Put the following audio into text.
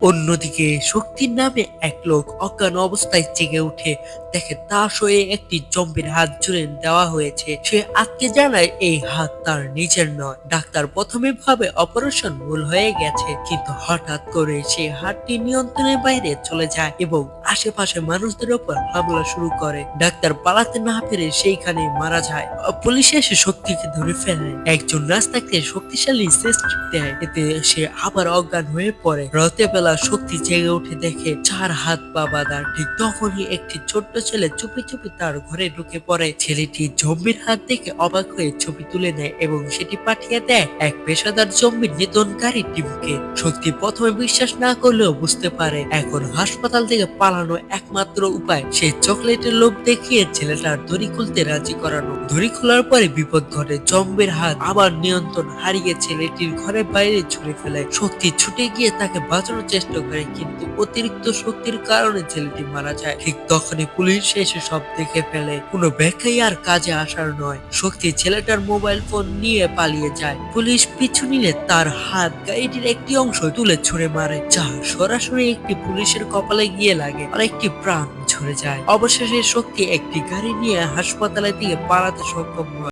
অন্যদিকে শক্তির নামে এক লোক অজ্ঞান অবস্থায় জেগে উঠে দেখে তার হয়ে একটি জম্বির হাত জুড়ে দেওয়া হয়েছে। সে আজকে জানায় এই হাত তার নিজের নয়। ডাক্তার প্রথমে ভাবে অপারেশন ভুল হয়ে গেছে, কিন্তু হঠাৎ করে সে হাতটি নিয়ন্ত্রণের বাইরে চলে যায় এবং আশেপাশে মানুষদের উপর হামলা শুরু করে। ডাক্তার পালাতে না পেরে সেইখানে মারা যায়। পুলিশ এসে শক্তিকে ধরে ফেলে। একজন রাস্তাকে শক্তিশালী সিস্ট দেয়, এতে সে আবার অজ্ঞান হয়ে পড়ে। রাতে বেলা শক্তি জেগে উঠে দেখে চার হাত পা বাঁধা। ঠিক তখনই একটি ছোট্ট ছেলে চুপি চুপি তার ঘরে ঢুকে পড়ে। ছেলেটি জম্বির হাত দেখে অবাক হয়ে ছবি তুলে নেয় এবং সেটি পাঠিয়ে দেয় এক পেশাদার জম্বি নিধনকারী টিমকে। শক্তি প্রথমে বিশ্বাস না করলেও বুঝতে পারে এখন হাসপাতাল থেকে পালানো একমাত্র উপায়। সে চকলেটের লোভ দেখিয়ে ছেলেটার দড়ি খুলতে রাজি করানো। দড়ি খোলার পরে বিপদ ঘটে। জম্বির হাত আবার নিয়ন্ত্রণ হারিয়ে ছেলেটির ঘরের বাইরে ছুঁড়ে ফেলে। শক্তি ছুটে গিয়ে তাকে বাঁচানোর চেষ্টা করে, কিন্তু অতিরিক্ত শক্তির কারণে ছেলেটি মারা যায়। ঠিক তখনই পুলিশ এসে সব দেখে ফেলে। কোনো ব্যাখ্যাই আর কাজে আসার নয়। শক্তি ছেলেটার মোবাইল ফোন নিয়ে পালিয়ে যায়। পুলিশ পিছু নিলে তার হাত গাড়িটির একটি অংশ তুলে ছুঁড়ে মারে, যা সরাসরি একটি পুলিশের কপালে গিয়ে লাগে আর একটি প্রাণ ঝরে যায়। অবশেষে শক্তি একটি গাড়ি নিয়ে হাসপাতালের দিকে পালাতে সক্ষম হয়।